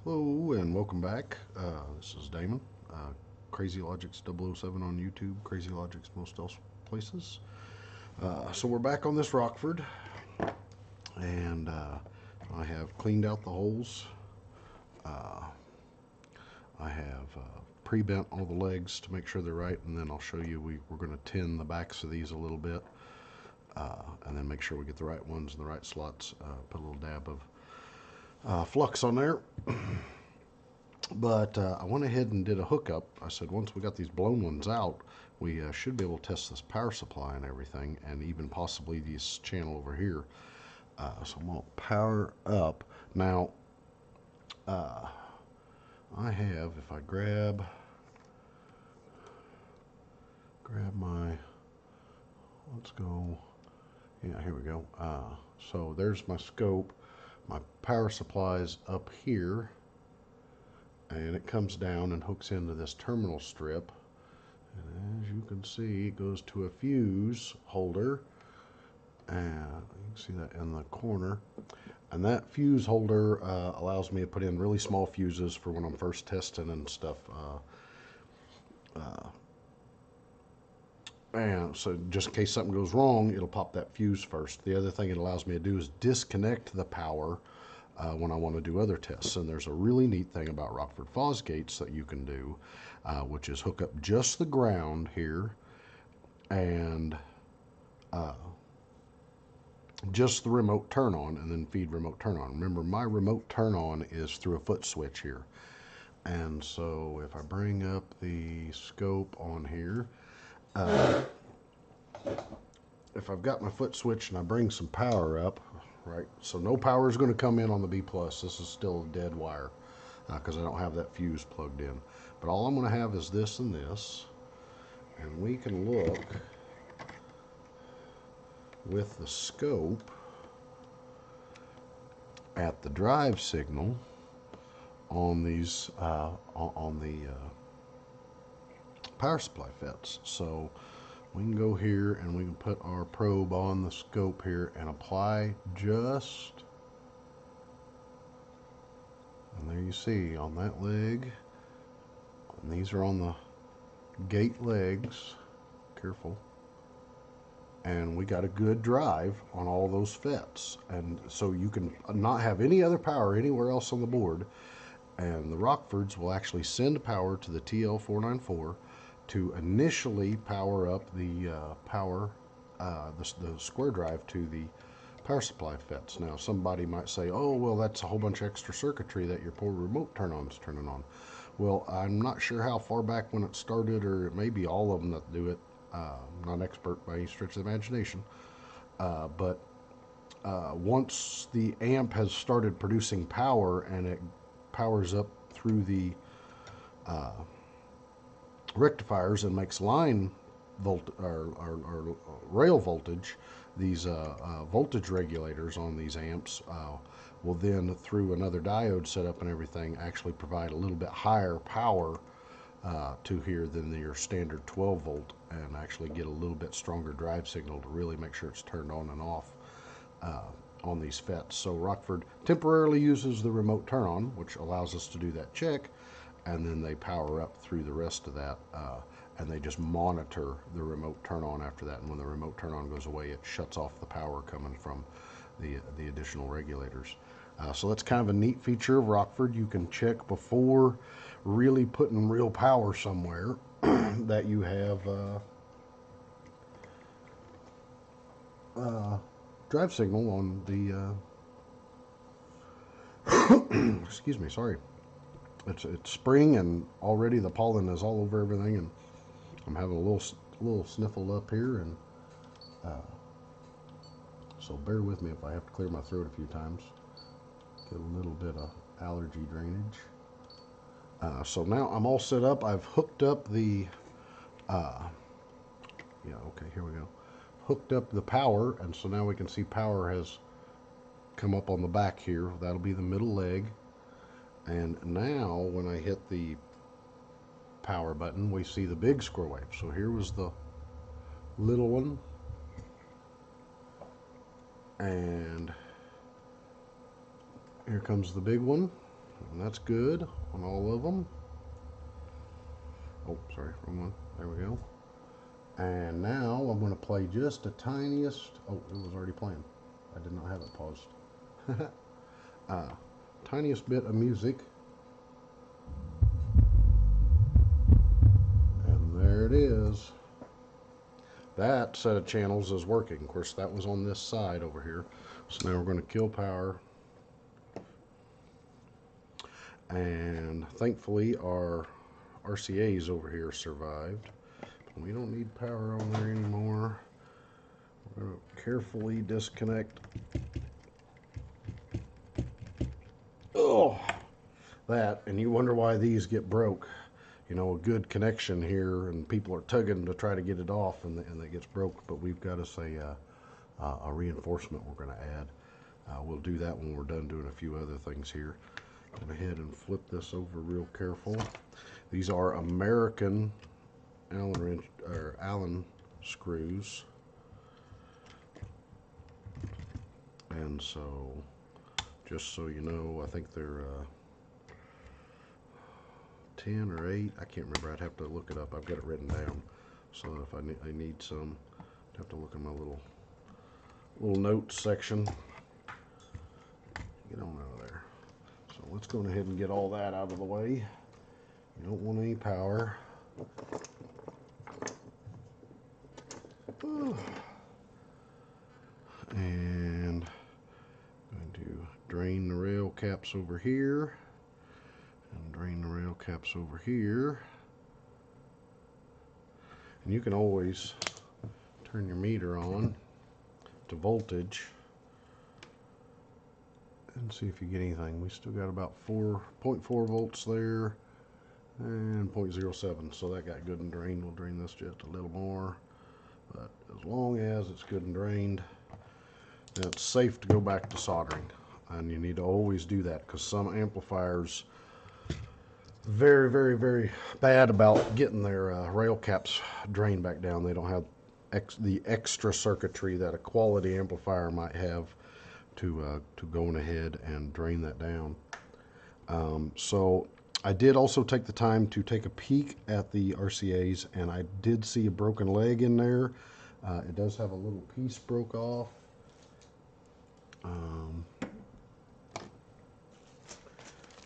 Hello and welcome back. This is Damon. Crazy Logics 007 on YouTube, Crazy Logics most else places. So we're back on this Rockford, and I have cleaned out the holes. I have pre-bent all the legs to make sure they're right, and then I'll show you we're going to tin the backs of these a little bit, and then make sure we get the right ones in the right slots. Put a little dab of flux on there. But I went ahead and did a hookup. I said once we got these blown ones out, we should be able to test this power supply and everything, and even possibly this channel over here. So I'm going to power up. Now, I have, if I grab my, let's go, yeah, here we go. So there's my scope. My power supply's up here, and it comes down and hooks into this terminal strip, and as you can see it goes to a fuse holder, and you can see that in the corner, and that fuse holder allows me to put in really small fuses for when I'm first testing and stuff, and so just in case something goes wrong, it'll pop that fuse first. The other thing it allows me to do is disconnect the power when I want to do other tests. And there's a really neat thing about Rockford Fosgates that you can do, which is hook up just the ground here and just the remote turn on, and then feed remote turn on. Remember, my remote turn on is through a foot switch here. And so if I bring up the scope on here, if I've got my foot switch and I bring some power up, right, so no power is going to come in on the B plus. This is still a dead wire because I don't have that fuse plugged in. But all I'm going to have is this and this, and we can look with the scope at the drive signal on these on the power supply FETs. So we can go here and we can put our probe on the scope here and apply just, and there you see on that leg, and these are on the gate legs, careful, and we got a good drive on all those FETs. And so you can not have any other power anywhere else on the board, and the Rockfords will actually send power to the TL494 to initially power up the the square drive to the power supply FETs. Now somebody might say, oh well, that's a whole bunch of extra circuitry that your poor remote turn-on's turning on. Well, I'm not sure how far back when it started, or it may be all of them that do it. I'm not an expert by any stretch of the imagination, but once the amp has started producing power and it powers up through the rectifiers and makes line or rail voltage, these voltage regulators on these amps will then, through another diode setup and everything, actually provide a little bit higher power to here than your standard 12 volt, and actually get a little bit stronger drive signal to really make sure it's turned on and off on these FETs. So Rockford temporarily uses the remote turn on, which allows us to do that check, and then they power up through the rest of that, and they just monitor the remote turn on after that. And when the remote turn on goes away, it shuts off the power coming from the additional regulators. So that's kind of a neat feature of Rockford. You can check before really putting real power somewhere that you have drive signal on the excuse me, sorry. It's spring, and already the pollen is all over everything, and I'm having a little sniffle up here, and so bear with me if I have to clear my throat a few times. Get a little bit of allergy drainage. So now I'm all set up. I've hooked up the yeah, okay, here we go. Hooked up the power, and so now we can see power has come up on the back here. That'll be the middle leg. And now when I hit the power button, we see the big square wave. So here was the little one, and here comes the big one. And that's good on all of them. Oh, sorry, wrong one. There we go. And now I'm going to play just the tiniest. Oh, it was already playing. I did not have it paused. Tiniest bit of music. And there it is. That set of channels is working. Of course, that was on this side over here. So now we're going to kill power. And thankfully our RCAs over here survived. We don't need power on there anymore. We're going to carefully disconnect. Oh, that, and you wonder why these get broke. You know, a good connection here, and people are tugging to try to get it off, and it gets broke. But we've got us a reinforcement we're going to add. We'll do that when we're done doing a few other things here. Go ahead and flip this over real careful. These are American Allen screws, and so just so you know, I think they're 10 or 8. I can't remember. I'd have to look it up. I've got it written down, so if I need some, I'd have to look in my little notes section. Get on out of there. So let's go ahead and get all that out of the way. You don't want any power. And I'm going to drain the rail caps over here and drain the rail caps over here. And you can always turn your meter on to voltage and see if you get anything. We still got about 4.4 volts there and 0.07, so that got good and drained. We'll drain this just a little more, but as long as it's good and drained, then it's safe to go back to soldering. And you need to always do that, because some amplifiers very, very, very bad about getting their rail caps drained back down. They don't have the extra circuitry that a quality amplifier might have to going ahead and drain that down. So I did also take the time to take a peek at the RCAs, and I did see a broken leg in there. It does have a little piece broke off.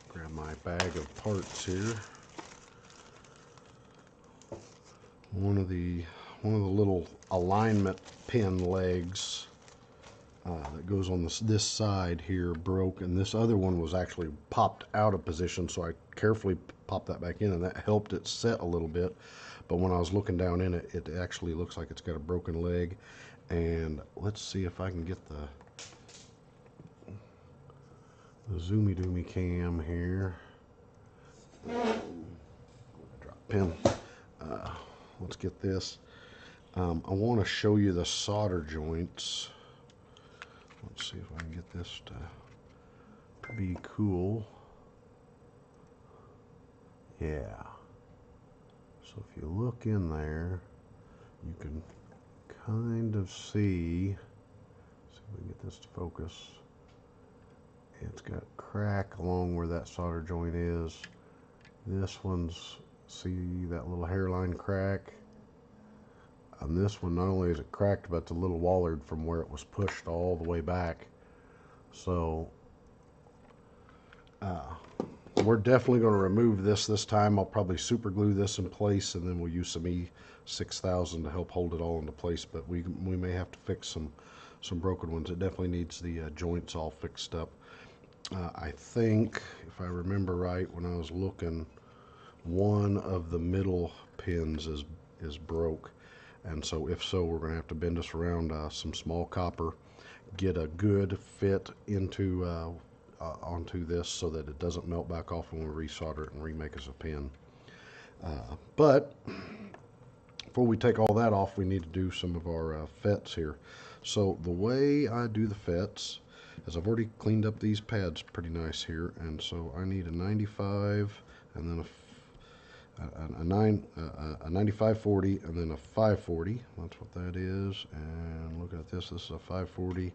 Grab my bag of parts here. One of the little alignment pin legs that goes on this side here broke, and this other one was actually popped out of position, so I carefully popped that back in, and that helped it set a little bit. But when I was looking down in it, it actually looks like it's got a broken leg. And let's see if I can get the zoomy doomy cam here. Drop pin. Let's get this. I want to show you the solder joints. Let's see if I can get this to be cool. Yeah. So if you look in there, you can kind of see if we can get this to focus. It's got a crack along where that solder joint is. This one's, see that little hairline crack? On this one, not only is it cracked, but it's a little wallered from where it was pushed all the way back. So we're definitely going to remove this time. I'll probably super glue this in place, and then we'll use some E6000 to help hold it all into place. But we may have to fix some broken ones. It definitely needs the joints all fixed up. I think, if I remember right, when I was looking, one of the middle pins is broke. And so if so, we're going to have to bend us around some small copper, get a good fit into onto this so that it doesn't melt back off when we resolder it and remake us a pin. But before we take all that off, we need to do some of our FETs here. So the way I do the FETs is I've already cleaned up these pads pretty nice here, and so I need a 95 and then a 9540 and then a 540. That's what that is. And looking at this, this is a 540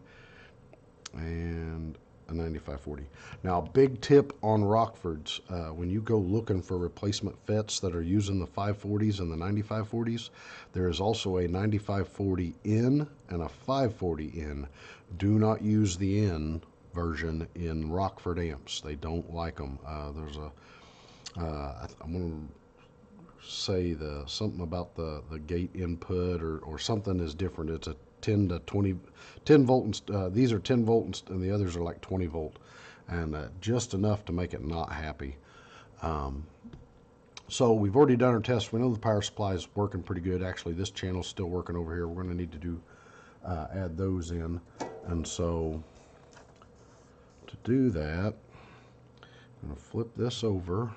and a 9540. Now, big tip on Rockfords, when you go looking for replacement FETs that are using the 540s and the 9540s, there is also a 9540N and a 540N. Do not use the N version in Rockford amps. They don't like them. There's a, I'm going to say something about the gate input or something is different. It's a 10 to 20, 10 volt, and these are 10 volt and the others are like 20 volt, and just enough to make it not happy. So we've already done our test. We know the power supply is working pretty good. Actually, this channel's still working over here. We're going to need to do add those in, and so to do that, I'm going to flip this over.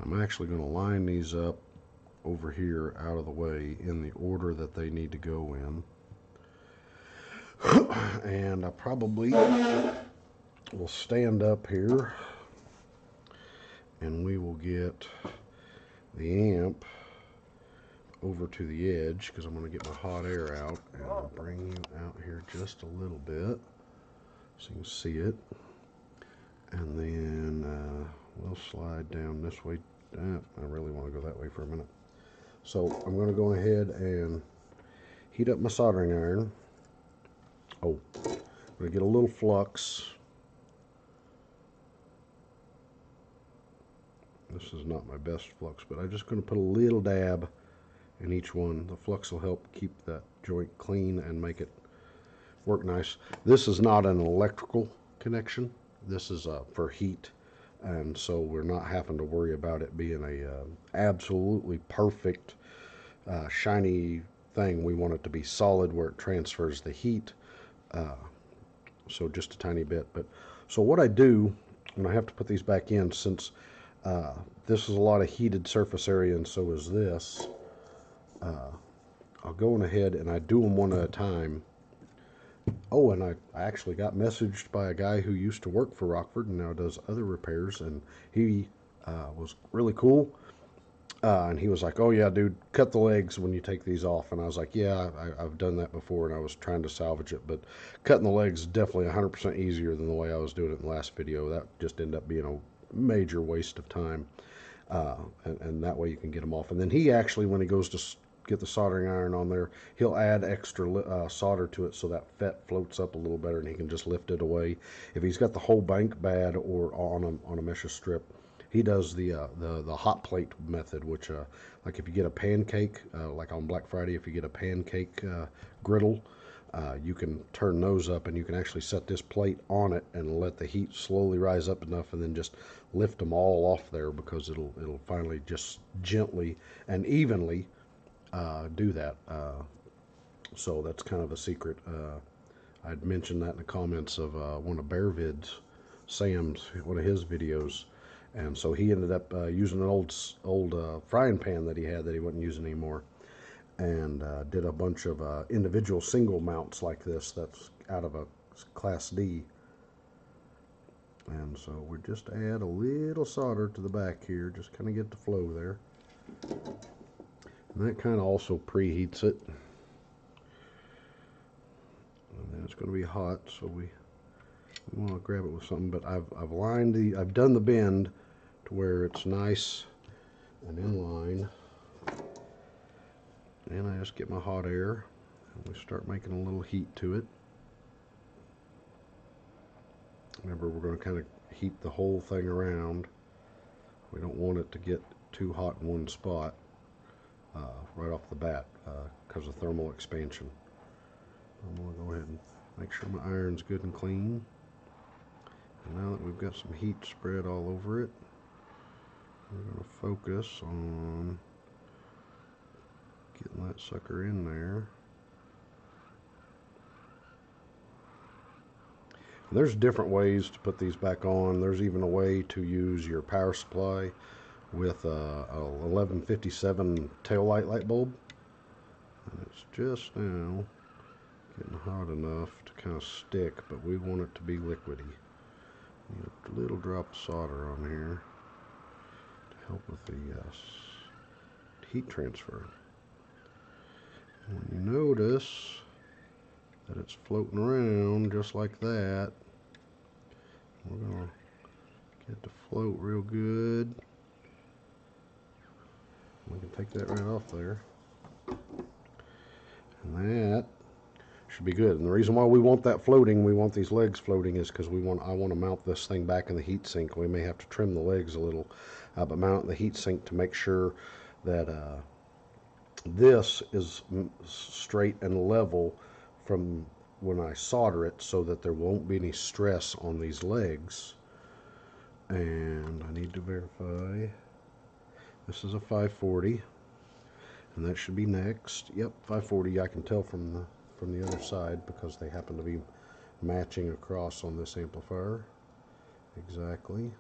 I'm actually going to line these up over here out of the way in the order that they need to go in. And I probably will stand up here and we will get the amp over to the edge, because I'm going to get my hot air out, and I'll bring you out here just a little bit so you can see it. And then we'll slide down this way. I really want to go that way for a minute. So I'm going to go ahead and heat up my soldering iron. Oh, I'm going to get a little flux. This is not my best flux, but I'm just going to put a little dab in each one. The flux will help keep that joint clean and make it work nice. This is not an electrical connection. This is for heat, and so we're not having to worry about it being a absolutely perfect shiny thing. We want it to be solid where it transfers the heat, so just a tiny bit. But so what I do when I have to put these back in, since this is a lot of heated surface area and so is this, I'll go on ahead and I do them one at a time. Oh, and I actually got messaged by a guy who used to work for Rockford and now does other repairs, and he was really cool. And he was like, "Oh yeah, dude, cut the legs when you take these off." And I was like, "Yeah, I've done that before," and I was trying to salvage it, but cutting the legs is definitely 100% easier than the way I was doing it in the last video. That just ended up being a major waste of time, and that way you can get them off. And then he actually, when he goes to get the soldering iron on there, he'll add extra solder to it so that FET floats up a little better and he can just lift it away. If he's got the whole bank bad or on a mesh strip, he does the hot plate method, which like if you get a pancake, like on Black Friday, if you get a pancake griddle, you can turn those up and you can actually set this plate on it and let the heat slowly rise up enough, and then just lift them all off there, because it'll finally just gently and evenly do that. So that's kind of a secret. I'd mentioned that in the comments of one of Bearvid's, Sam's, one of his videos, and so he ended up using an old frying pan that he had that he wasn't using anymore, and did a bunch of individual single mounts like this that's out of a Class D. And so we just add a little solder to the back here, just kind of get the flow there. And that kind of also preheats it. And then it's going to be hot, so we want to grab it with something. But I've done the bend to where it's nice and in line. And I just get my hot air and we start making a little heat to it. Remember, we're going to kind of heat the whole thing around. We don't want it to get too hot in one spot right off the bat because of thermal expansion. I'm going to go ahead and make sure my iron's good and clean. And now that we've got some heat spread all over it, we're going to focus on getting that sucker in there. And there's different ways to put these back on. There's even a way to use your power supply with a 1157 taillight light bulb. And it's just now getting hot enough to kind of stick, but we want it to be liquidy. Need a little drop of solder on here to help with the heat transfer. When you notice that it's floating around just like that. We're going to get it to float real good. We can take that right off there. And that should be good. And the reason why we want that floating, we want these legs floating, is because I want to mount this thing back in the heat sink. We may have to trim the legs a little, but mount in the heat sink to make sure that this is straight and level from when I solder it, so that there won't be any stress on these legs. And I need to verify this is a 540, and that should be next. Yep, 540. I can tell from the other side because they happen to be matching across on this amplifier. Exactly.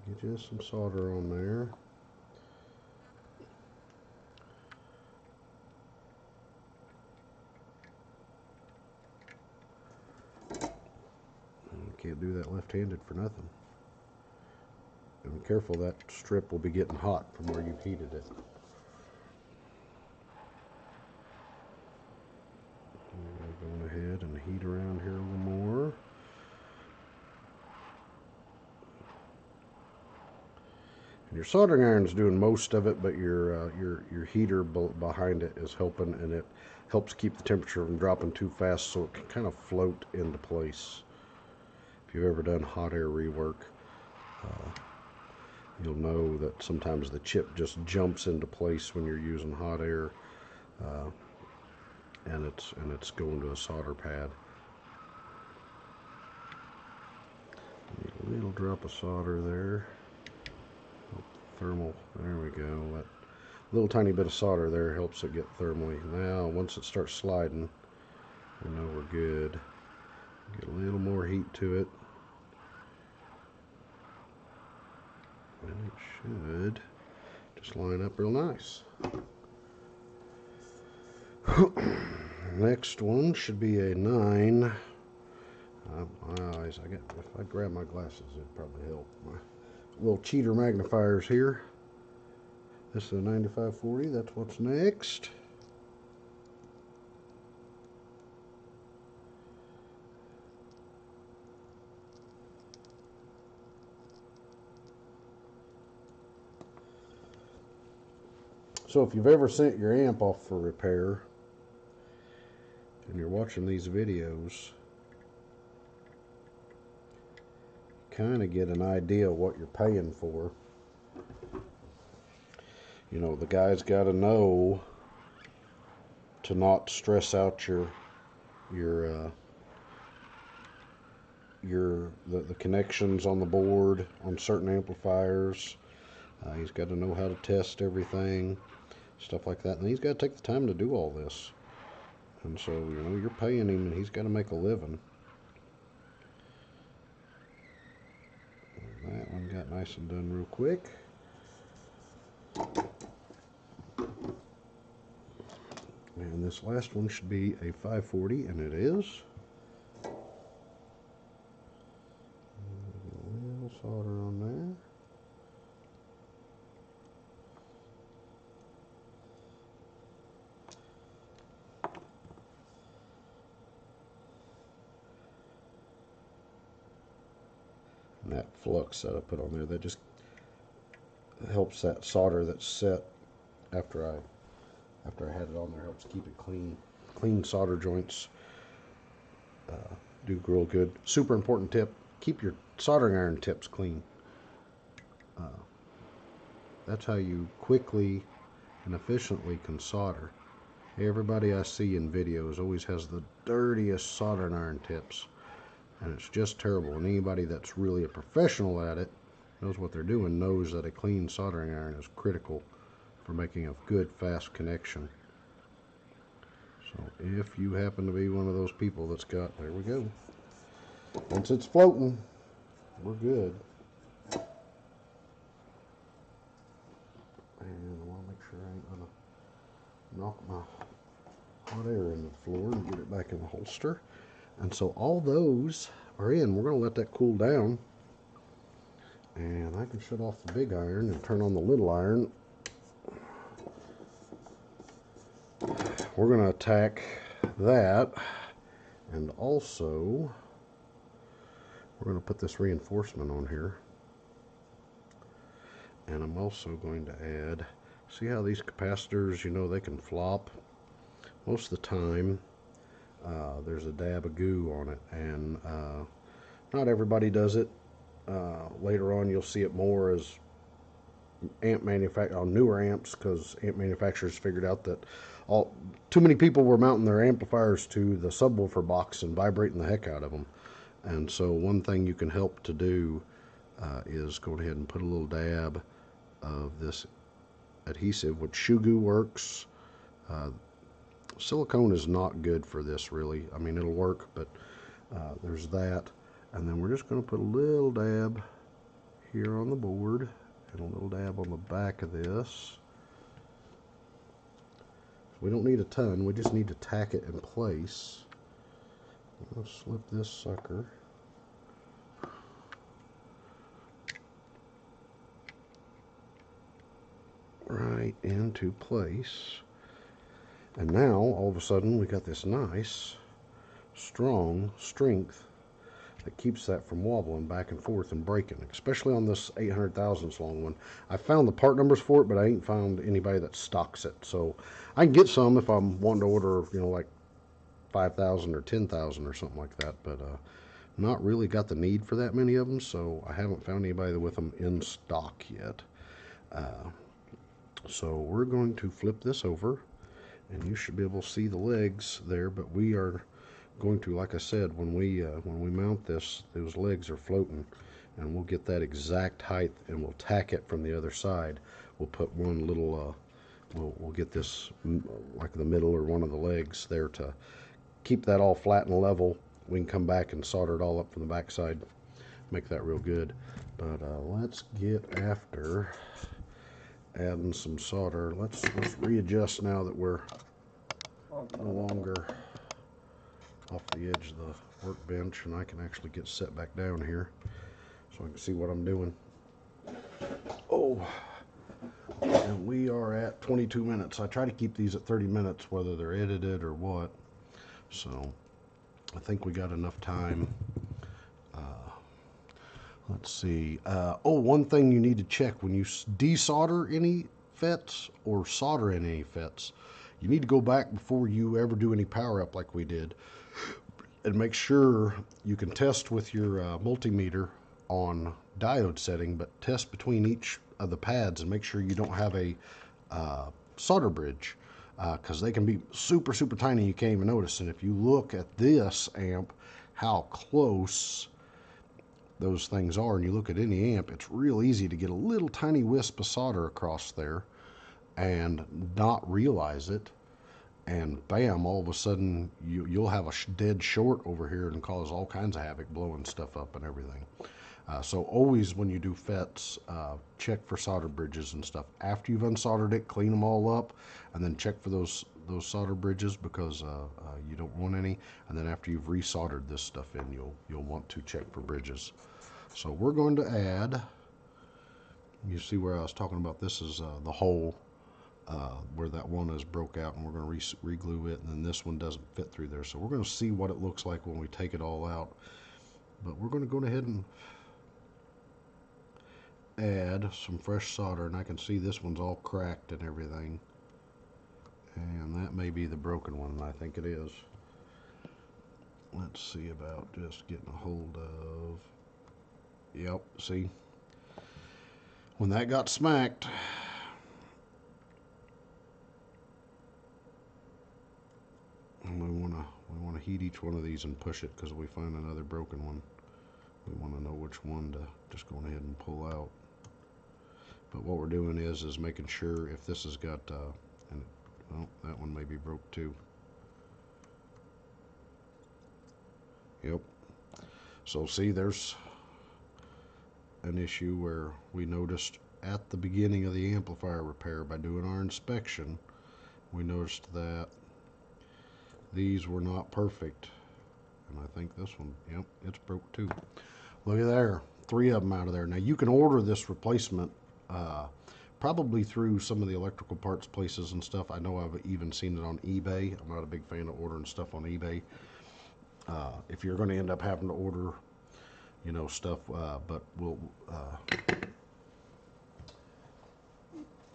Get you some solder on there. You can't do that left-handed for nothing. And be careful, that strip will be getting hot from where you've heated it. Going ahead and heat around here a little more. And your soldering iron's doing most of it, but your heater behind it is helping, and it helps keep the temperature from dropping too fast, so it can kind of float into place. If you've ever done hot air rework, you'll know that sometimes the chip just jumps into place when you're using hot air, and it's going to a solder pad. Need a little drop of solder there. Thermal, there we go. That little tiny bit of solder there helps it get thermally. Now once it starts sliding, we know we're good. Get a little more heat to it, and it should just line up real nice. Next one should be a 9. My eyes, if I grab my glasses, it'd probably help. My little cheater magnifiers here. This is a 9540. That's what's next. So if you've ever sent your amp off for repair and you're watching these videos, kind of get an idea of what you're paying for. You know, the guy's got to know to not stress out the connections on the board on certain amplifiers. He's got to know how to test everything, stuff like that, and he's got to take the time to do all this. And so, you know, you're paying him, and he's got to make a living. That one got nice and done real quick. And this last one should be a 540, and it is. A little solder on there. And that flux that I put on there, that just helps that solder that's set after I had it on there, helps keep it clean. Clean solder joints do real good. Super important tip, keep your soldering iron tips clean. That's how you quickly and efficiently can solder. Everybody I see in videos always has the dirtiest soldering iron tips, and it's just terrible. And anybody that's really a professional at it, knows what they're doing, knows that a clean soldering iron is critical for making a good, fast connection. So if you happen to be one of those people that's got, there we go. Once it's floating, we're good. And I want to make sure I ain't going to knock my hot air into the floor and get it back in the holster. And so all those are in. We're going to let that cool down. And I can shut off the big iron and turn on the little iron. we're going to attack that, and also we're going to put this reinforcement on here. And I'm also going to add, see how these capacitors, you know, they can flop? Most of the time, there's a dab of goo on it, and not everybody does it. Later on, you'll see it more as on newer amps, because amp manufacturers figured out that too many people were mounting their amplifiers to the subwoofer box and vibrating the heck out of them. And so one thing you can help to do is go ahead and put a little dab of this adhesive, which shoe goo works. Silicone is not good for this, really. I mean, it'll work, but there's that. And then we're just going to put a little dab here on the board and a little dab on the back of this. We don't need a ton, we just need to tack it in place. I'll slip this sucker right into place. And now, all of a sudden, we got this nice, strong strength that keeps that from wobbling back and forth and breaking, especially on this 800 thousandths long one. I found the part numbers for it, but I ain't found anybody that stocks it. So I can get some if I'm wanting to order, you know, like 5,000 or 10,000 or something like that, but not really got the need for that many of them, so I haven't found anybody with them in stock yet. So we're going to flip this over, and you should be able to see the legs there, but we are going to, like I said, when we mount this, those legs are floating, and we'll get that exact height, and we'll tack it from the other side. We'll put one little, we'll get this like the middle or one of the legs there to keep that all flat and level. We can come back and solder it all up from the back side, make that real good. But let's get after adding some solder. Let's readjust now that we're no longer off the edge of the workbench, and I can actually get set back down here so I can see what I'm doing. Oh, and we are at 22 minutes. I try to keep these at 30 minutes, whether they're edited or what. So I think we got enough time. Let's see. Oh, one thing you need to check when you desolder any FETs or solder in any FETs, you need to go back before you ever do any power up like we did, and make sure you can test with your multimeter on diode setting, but test between each of the pads and make sure you don't have a solder bridge, because they can be super tiny, you can't even notice. And if you look at this amp, how close those things are, and you look at any amp, it's real easy to get a little tiny wisp of solder across there and not realize it, and bam, all of a sudden you'll have a dead short over here and cause all kinds of havoc, blowing stuff up and everything. So always when you do FETs, check for solder bridges and stuff. After you've unsoldered it, clean them all up, and then check for those solder bridges, because you don't want any. And then after you've resoldered this stuff in, you'll want to check for bridges. So we're going to add, you see where I was talking about, this is the hole where that one is broke out, and we're going to re-glue it, and then this one doesn't fit through there. So we're going to see what it looks like when we take it all out. But we're going to go ahead and add some fresh solder, and I can see this one's all cracked and everything, and that may be the broken one. I think it is. Let's see about just getting a hold of, yep, see, when that got smacked, and we want to heat each one of these and push it, because if we find another broken one, we want to know which one to just go ahead and pull out. But what we're doing is making sure if this has got, and well, that one may be broke too. Yep. So see, there's an issue where we noticed at the beginning of the amplifier repair, by doing our inspection, we noticed that these were not perfect. And I think this one, yep, it's broke too. Look at there, 3 of them out of there. Now you can order this replacement probably through some of the electrical parts places and stuff. I know I've even seen it on eBay. I'm not a big fan of ordering stuff on eBay. If you're going to end up having to order, you know, stuff, but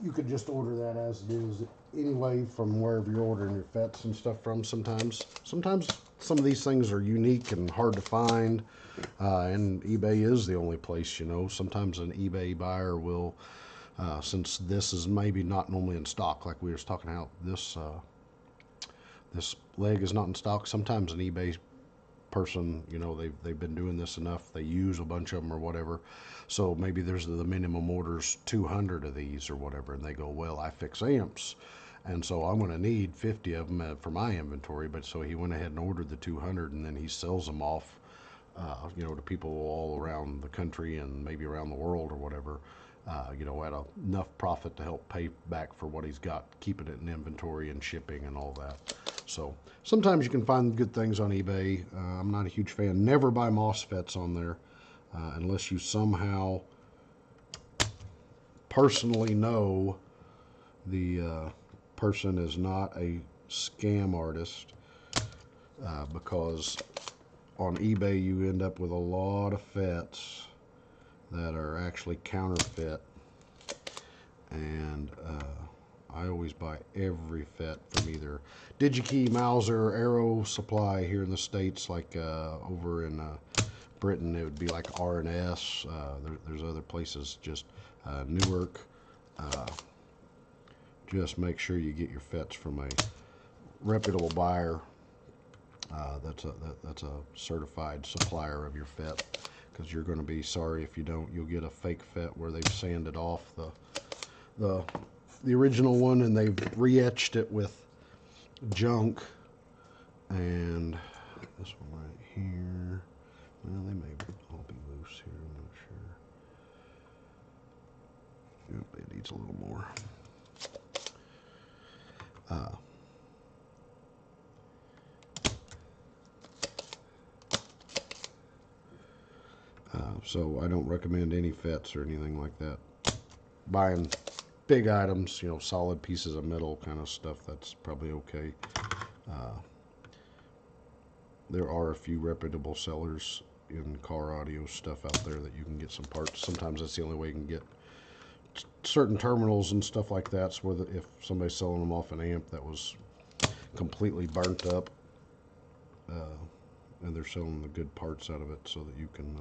you could just order that as it is anyway from wherever you're ordering your FETs and stuff from. Sometimes some of these things are unique and hard to find, and eBay is the only place, you know. Sometimes an eBay buyer will, since this is maybe not normally in stock, like we were talking about, this leg is not in stock. Sometimes an eBay person, you know, they've been doing this enough, they use a bunch of them or whatever, so maybe there's the minimum orders 200 of these or whatever, and they go, well, I fix amps, and so I'm going to need 50 of them for my inventory. But so he went ahead and ordered the 200, and then he sells them off, you know, to people all around the country and maybe around the world or whatever, you know, at enough profit to help pay back for what he's got, keeping it in inventory and shipping and all that. So sometimes you can find good things on eBay. I'm not a huge fan. Never buy MOSFETs on there unless you somehow personally know the person is not a scam artist, because on eBay you end up with a lot of FETs that are actually counterfeit, and I always buy every FET from either DigiKey, Mauser, Arrow Supply here in the States. Like over in Britain, it would be like R&S. There's other places, just Newark. Just make sure you get your FETs from a reputable buyer. That's a certified supplier of your FET, because you're going to be sorry if you don't. You'll get a fake FET where they've sanded off the original one, and they've re-etched it with junk. And this one right here, well, they may all be loose here, I'm not sure. Yep, it needs a little more. So I don't recommend any FETs or anything like that. Buying big items, you know, solid pieces of metal kind of stuff, that's probably okay. There are a few reputable sellers in car audio stuff out there that you can get some parts. Sometimes that's the only way you can get certain terminals and stuff like that. So if somebody's selling them off an amp that was completely burnt up, and they're selling the good parts out of it so that you can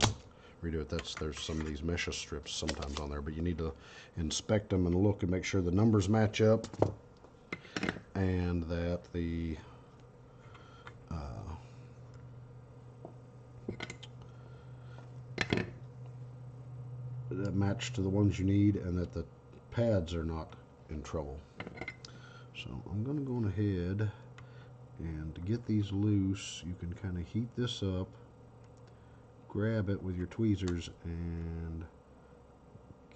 redo it. There's some of these mesh strips sometimes on there, but you need to inspect them and look and make sure the numbers match up, and that the that match to the ones you need, and that the pads are not in trouble. So I'm going to go ahead, and to get these loose, you can kind of heat this up, grab it with your tweezers, and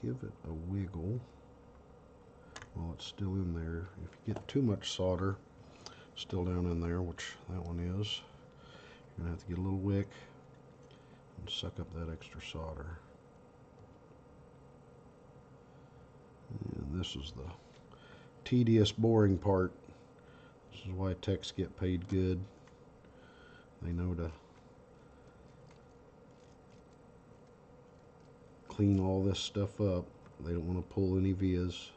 give it a wiggle while it's still in there. If you get too much solder still down in there, which that one is, you're going to have to get a little wick and suck up that extra solder. And this is the tedious, boring part. This is why techs get paid good. They know to clean all this stuff up. They don't want to pull any vias.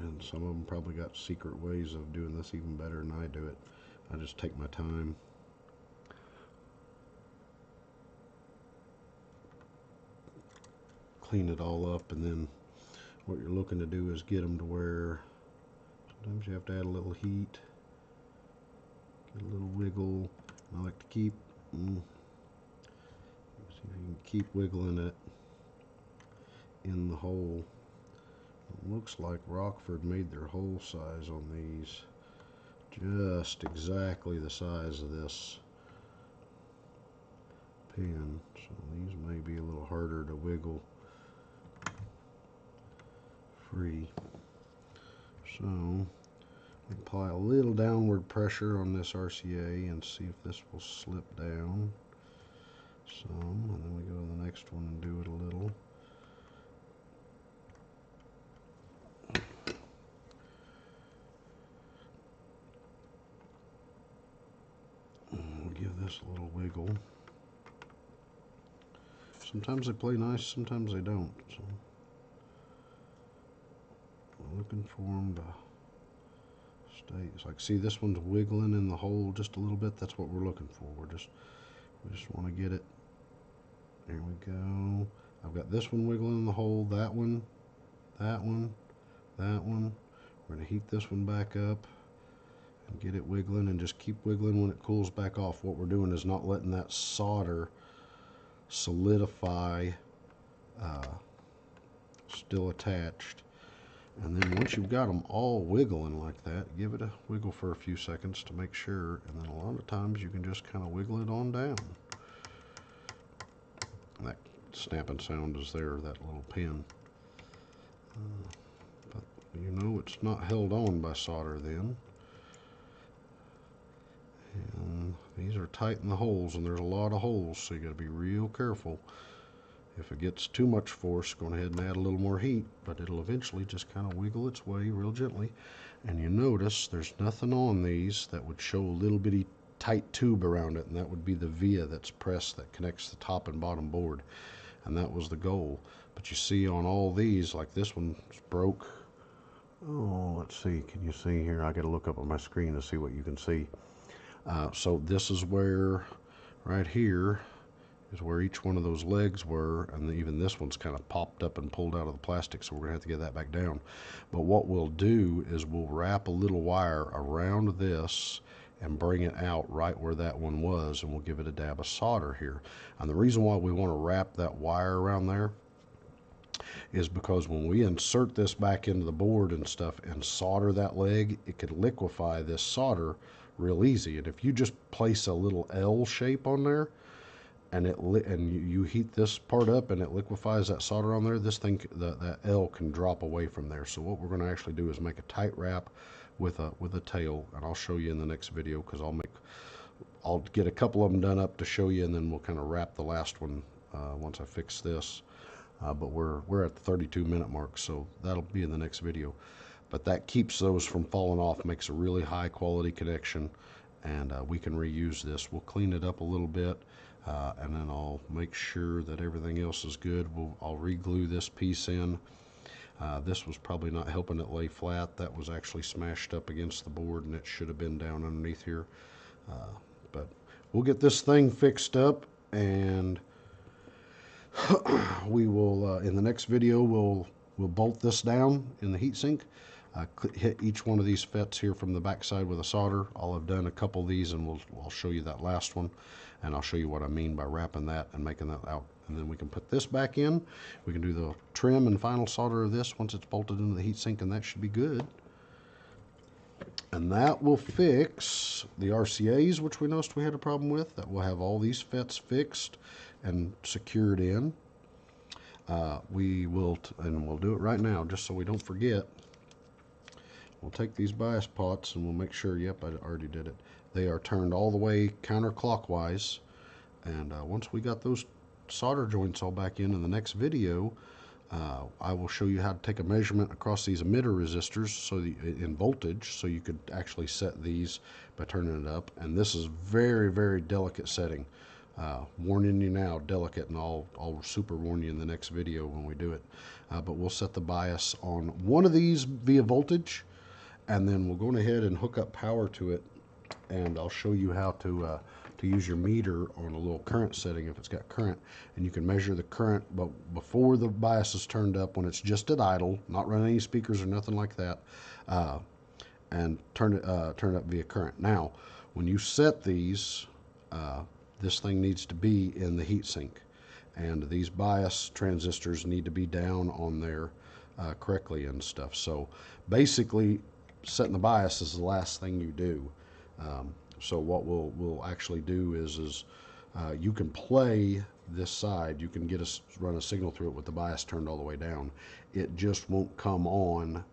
And some of them probably got secret ways of doing this even better than I do it. I just take my time. Clean it all up, and then what you're looking to do is get them to where sometimes you have to add a little heat, get a little wiggle. I like to keep see if you can keep wiggling it in the hole. It looks like Rockford made their hole size on these just exactly the size of this pin, so these may be a little harder to wiggle free. So Apply a little downward pressure on this RCA and see if this will slip down some, and then we go to the next one and do it a little. And we'll give this a little wiggle. Sometimes they play nice, sometimes they don't. So I'm looking for them to stay. It's like, see, this one's wiggling in the hole just a little bit. That's what we're looking for. We just want to get it. There we go. I've got this one wiggling in the hole, that one, that one, that one. We're going to heat this one back up and get it wiggling, and just keep wiggling when it cools back off. What we're doing is not letting that solder solidify, still attached. And then once you've got them all wiggling like that, give it a wiggle for a few seconds to make sure, and then a lot of times you can just kind of wiggle it on down. And that snapping sound is there, that little pin. But you know it's not held on by solder then. And these are tight in the holes, and there's a lot of holes, so you got to be real careful. If it gets too much force, go ahead and add a little more heat, but it'll eventually just kind of wiggle its way real gently. And you notice there's nothing on these that would show a little bitty tight tube around it, and that would be the via that's pressed that connects the top and bottom board, and that was the goal. But you see on all these, like this one's broke. Oh, let's see, can you see here? I got to look up on my screen to see what you can see. So this is where, right here, is where each one of those legs were, and even this one's kind of popped up and pulled out of the plastic, so we're gonna have to get that back down. But what we'll do is we'll wrap a little wire around this and bring it out right where that one was, and we'll give it a dab of solder here. And the reason why we want to wrap that wire around there is because when we insert this back into the board and stuff and solder that leg, it could liquefy this solder real easy. And if you just place a little L shape on there, and you heat this part up and it liquefies that solder on there, this thing, that L can drop away from there. So what we're going to actually do is make a tight wrap with a tail, and I'll show you in the next video, because I'll get a couple of them done up to show you, and then we'll kind of wrap the last one once I fix this. But we're at the 32-minute mark, so that'll be in the next video. But that keeps those from falling off, makes a really high quality connection, and we can reuse this. We'll clean it up a little bit, and then I'll make sure that everything else is good. I'll re-glue this piece in. This was probably not helping it lay flat. That was actually smashed up against the board, and it should have been down underneath here. But we'll get this thing fixed up, and we will, in the next video, we'll bolt this down in the heatsink. Hit each one of these fets here from the back side with a solder. I'll have done a couple of these, and I'll show you that last one, and I'll show you what I mean by wrapping that and making that out. And then we can put this back in. We can do the trim and final solder of this once it's bolted into the heatsink, and that should be good. And that will fix the RCAs, which we noticed we had a problem with. That will have all these fets fixed and secured in. We'll do it right now just so we don't forget. We'll take these bias pots and we'll make sure, yep, I already did it. They are turned all the way counterclockwise. And once we got those solder joints all back in the next video, I will show you how to take a measurement across these emitter resistors in voltage, so you could actually set these by turning it up. And this is very, very delicate setting. Warning you now, delicate, and I'll super warn you in the next video when we do it. But we'll set the bias on one of these via voltage, and then we'll go ahead and hook up power to it, and I'll show you how to use your meter on a little current setting if it's got current, and you can measure the current, but before the bias is turned up, when it's just at idle, not running any speakers or nothing like that, and turn it up via current. Now, when you set these, this thing needs to be in the heatsink, and these bias transistors need to be down on there correctly and stuff. So basically, setting the bias is the last thing you do. So what we'll actually do is you can play this side. You can run a signal through it with the bias turned all the way down. It just won't come on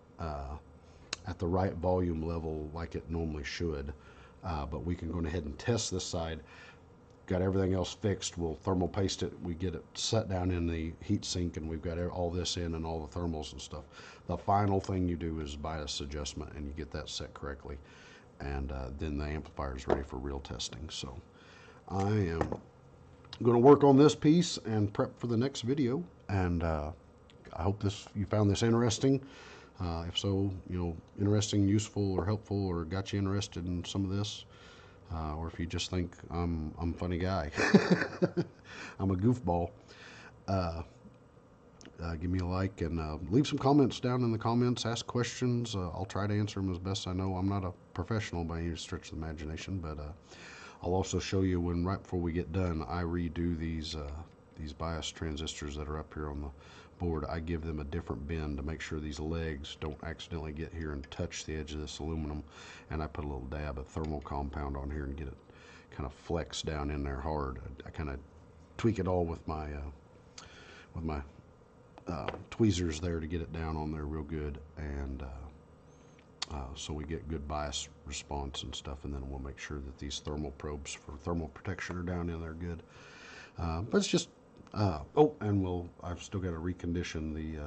at the right volume level like it normally should. But we can go ahead and test this side. Got everything else fixed. We'll thermal paste it. We get it set down in the heat sink, and we've got all this in and all the thermals and stuff. The final thing you do is bias adjustment, and you get that set correctly. And then the amplifier is ready for real testing. So I am going to work on this piece and prep for the next video. And I hope you found this interesting. If so, interesting, useful, or helpful, or got you interested in some of this. Or if you just think I'm a funny guy, I'm a goofball, give me a like and leave some comments down in the comments. Ask questions. I'll try to answer them as best I know. I'm not a professional by any stretch of the imagination, but I'll also show you when right before we get done, I redo these bias transistors that are up here on the board. I give them a different bend to make sure these legs don't accidentally get here and touch the edge of this aluminum, and I put a little dab of thermal compound on here and get it kind of flex down in there hard. I kind of tweak it all with my tweezers there to get it down on there real good, and so we get good bias response and stuff, and then we'll make sure that these thermal probes for thermal protection are down in there good. But it's just and I've still got to recondition the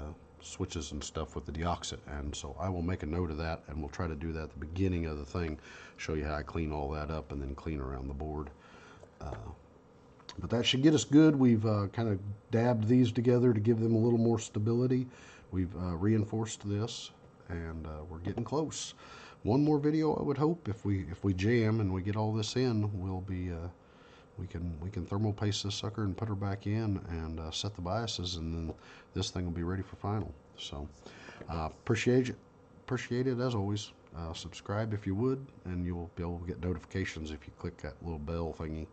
switches and stuff with the deoxit, and so I will make a note of that, and we'll try to do that at the beginning of the thing, show you how I clean all that up and then clean around the board. But that should get us good. We've kind of dabbed these together to give them a little more stability. We've reinforced this, and we're getting close. One more video, I would hope. If we jam and we get all this in, we'll be we can thermal paste this sucker and put her back in and set the biases, and then this thing will be ready for final. So appreciate it as always. Subscribe if you would, and you'll be able to get notifications if you click that little bell thingy.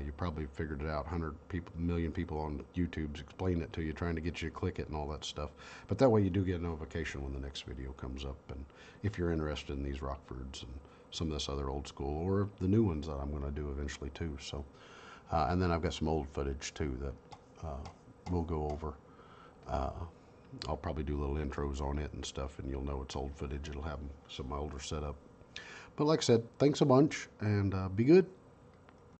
You probably figured it out. 100 million people on YouTube's explain it to you, trying to get you to click it and all that stuff. But that way you do get a notification when the next video comes up, and if you're interested in these Rockfords and some of this other old school, or the new ones that I'm going to do eventually too. So, and then I've got some old footage too that we'll go over. I'll probably do little intros on it and stuff, and you'll know it's old footage. It'll have some older setup. But like I said, thanks a bunch, and be good.